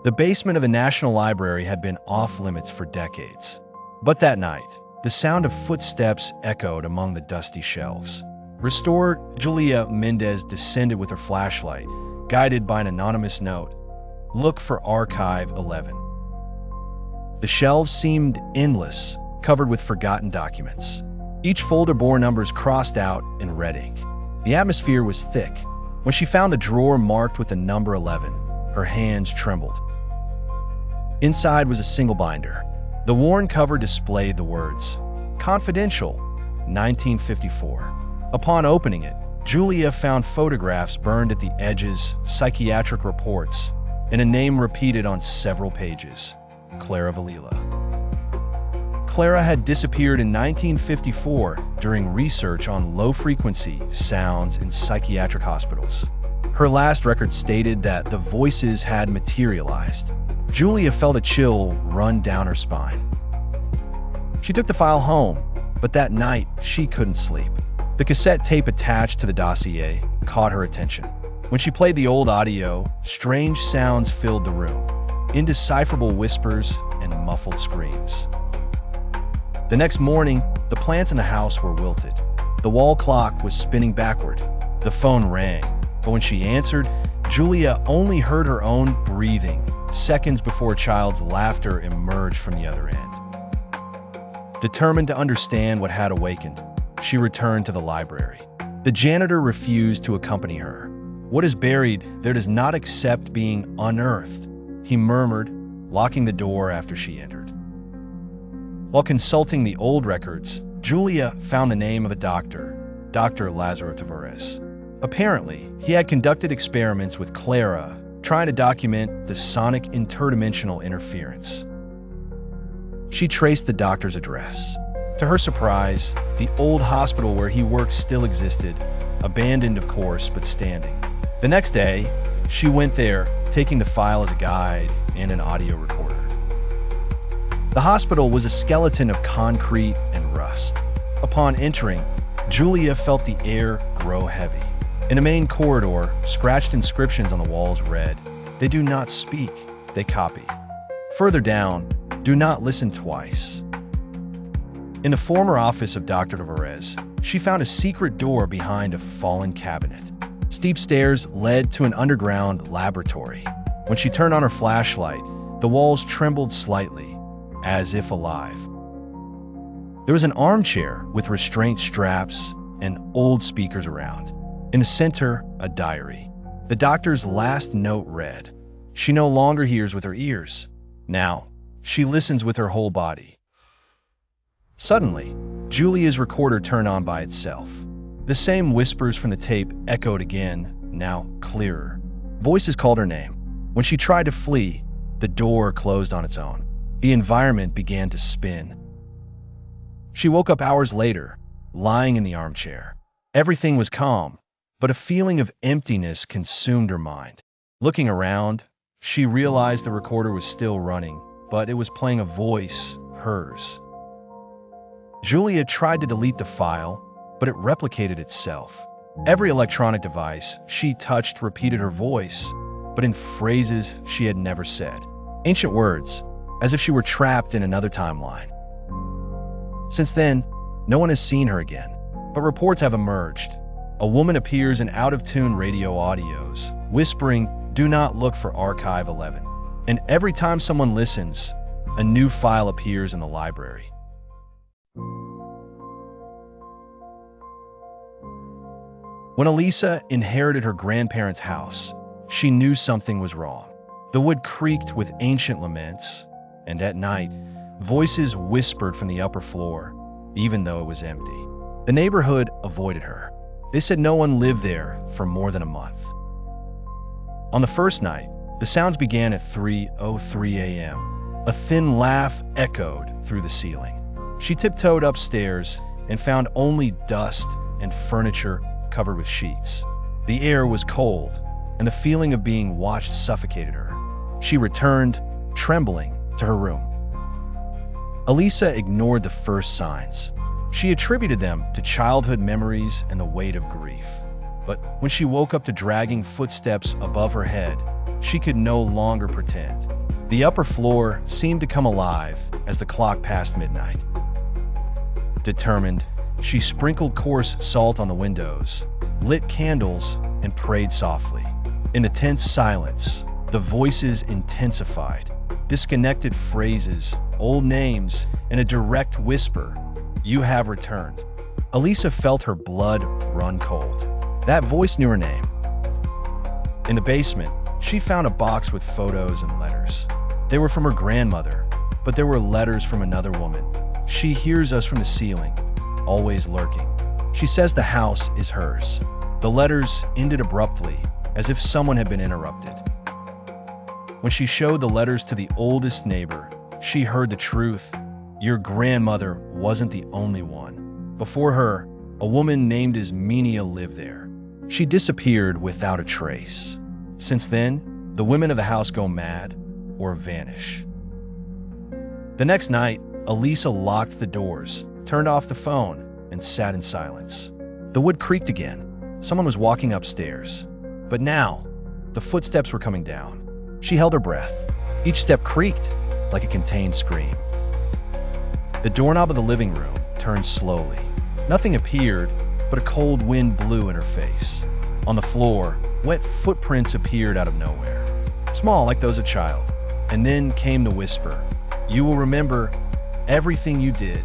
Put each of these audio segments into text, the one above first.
The basement of the National Library had been off-limits for decades. But that night, the sound of footsteps echoed among the dusty shelves. Restorer Julia Mendez descended with her flashlight, guided by an anonymous note. Look for Archive 11. The shelves seemed endless, covered with forgotten documents. Each folder bore numbers crossed out in red ink. The atmosphere was thick. When she found the drawer marked with the number 11, her hands trembled. Inside was a single binder. The worn cover displayed the words, Confidential, 1954. Upon opening it, Julia found photographs burned at the edges, psychiatric reports, and a name repeated on several pages, Clara Valila. Clara had disappeared in 1954 during research on low-frequency sounds in psychiatric hospitals. Her last record stated that the voices had materialized. Julia felt a chill run down her spine. She took the file home, but that night she couldn't sleep. The cassette tape attached to the dossier caught her attention. When she played the old audio, strange sounds filled the room, indecipherable whispers and muffled screams. The next morning, the plants in the house were wilted. The wall clock was spinning backward. The phone rang, but when she answered, Julia only heard her own breathing, seconds before a child's laughter emerged from the other end. Determined to understand what had awakened, she returned to the library. The janitor refused to accompany her. What is buried there does not accept being unearthed, he murmured, locking the door after she entered. While consulting the old records, Julia found the name of a doctor, Dr. Lazaro Tavares. Apparently, he had conducted experiments with Clara, trying to document the sonic interdimensional interference. She traced the doctor's address. To her surprise, the old hospital where he worked still existed, abandoned of course, but standing. The next day, she went there, taking the file as a guide and an audio recorder. The hospital was a skeleton of concrete and rust. Upon entering, Julia felt the air grow heavy. In a main corridor, scratched inscriptions on the walls read, "They do not speak, they copy." Further down, "Do not listen twice." In the former office of Dr. Tavares, she found a secret door behind a fallen cabinet. Steep stairs led to an underground laboratory. When she turned on her flashlight, the walls trembled slightly, as if alive. There was an armchair with restraint straps and old speakers around. In the center, a diary. The doctor's last note read, "She no longer hears with her ears. Now, she listens with her whole body." Suddenly, Julia's recorder turned on by itself. The same whispers from the tape echoed again, now clearer. Voices called her name. When she tried to flee, the door closed on its own. The environment began to spin. She woke up hours later, lying in the armchair. Everything was calm, but a feeling of emptiness consumed her mind. Looking around, she realized the recorder was still running, but it was playing a voice, hers. Julia tried to delete the file, but it replicated itself. Every electronic device she touched repeated her voice, but in phrases she had never said. Ancient words, as if she were trapped in another timeline. Since then, no one has seen her again, but reports have emerged. A woman appears in out-of-tune radio audios, whispering, "Do not look for Archive 11." And every time someone listens, a new file appears in the library. When Elisa inherited her grandparents' house, she knew something was wrong. The wood creaked with ancient laments, and at night, voices whispered from the upper floor, even though it was empty. The neighborhood avoided her. They said no one lived there for more than a month. On the first night, the sounds began at 3:03 a.m. A thin laugh echoed through the ceiling. She tiptoed upstairs and found only dust and furniture covered with sheets. The air was cold, and the feeling of being watched suffocated her. She returned, trembling, to her room. Elisa ignored the first signs. She attributed them to childhood memories and the weight of grief. But when she woke up to dragging footsteps above her head, she could no longer pretend. The upper floor seemed to come alive as the clock passed midnight. Determined, she sprinkled coarse salt on the windows, lit candles, and prayed softly. In the tense silence, the voices intensified. Disconnected phrases, old names, and a direct whisper, "You have returned." Elisa felt her blood run cold. That voice knew her name. In the basement, she found a box with photos and letters. They were from her grandmother, but there were letters from another woman. She hears us from the ceiling, always lurking. She says the house is hers. The letters ended abruptly, as if someone had been interrupted. When she showed the letters to the oldest neighbor, she heard the truth. Your grandmother wasn't the only one. Before her, a woman named Ismenia lived there. She disappeared without a trace. Since then, the women of the house go mad or vanish. The next night, Elisa locked the doors, turned off the phone, and sat in silence. The wood creaked again. Someone was walking upstairs. But now, the footsteps were coming down. She held her breath. Each step creaked like a contained scream. The doorknob of the living room turned slowly. Nothing appeared, but a cold wind blew in her face. On the floor, wet footprints appeared out of nowhere, small like those of a child. And then came the whisper, "You will remember everything you did."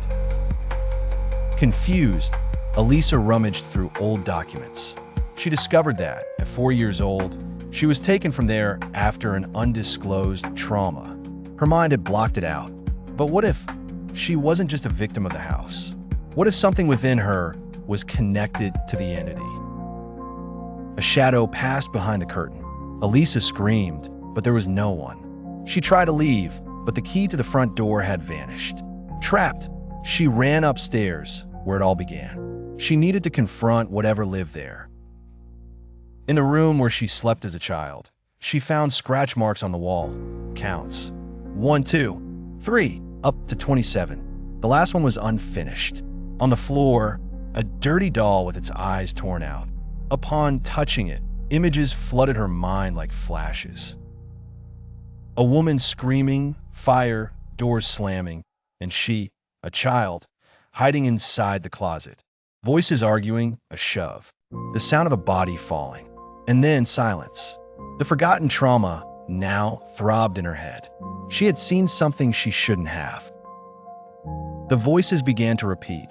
Confused, Elisa rummaged through old documents. She discovered that, at 4 years old, she was taken from there after an undisclosed trauma. Her mind had blocked it out. But what if she wasn't just a victim of the house? What if something within her was connected to the entity? A shadow passed behind the curtain. Elisa screamed, but there was no one. She tried to leave, but the key to the front door had vanished. Trapped, she ran upstairs, where it all began. She needed to confront whatever lived there. In the room where she slept as a child, she found scratch marks on the wall. Counts. 1, 2, 3, up to 27. The last one was unfinished. On the floor, a dirty doll with its eyes torn out. Upon touching it, images flooded her mind like flashes. A woman screaming, fire, doors slamming, and she, a child, hiding inside the closet. Voices arguing, a shove. The sound of a body falling. And then silence. The forgotten trauma now throbbed in her head. She had seen something she shouldn't have. The voices began to repeat.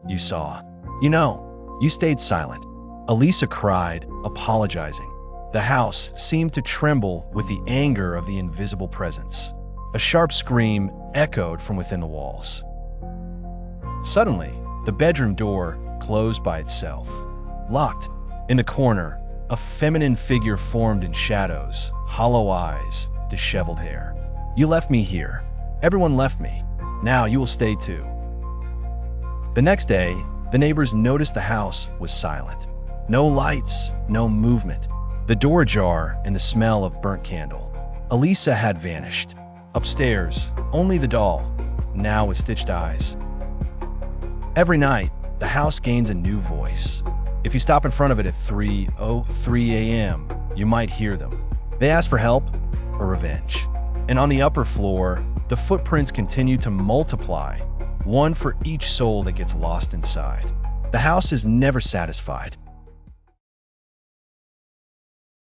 "You saw. You know. You stayed silent." Elisa cried, apologizing. The house seemed to tremble with the anger of the invisible presence. A sharp scream echoed from within the walls. Suddenly, the bedroom door closed by itself. Locked. In the corner, a feminine figure formed in shadows, hollow eyes, disheveled hair. "You left me here. Everyone left me. Now you will stay too." The next day, the neighbors noticed the house was silent. No lights, no movement. The door ajar and the smell of burnt candle. Elisa had vanished. Upstairs, only the doll, now with stitched eyes. Every night, the house gains a new voice. If you stop in front of it at 3:03 a.m., you might hear them. They ask for help or revenge. And on the upper floor, the footprints continue to multiply, one for each soul that gets lost inside. The house is never satisfied.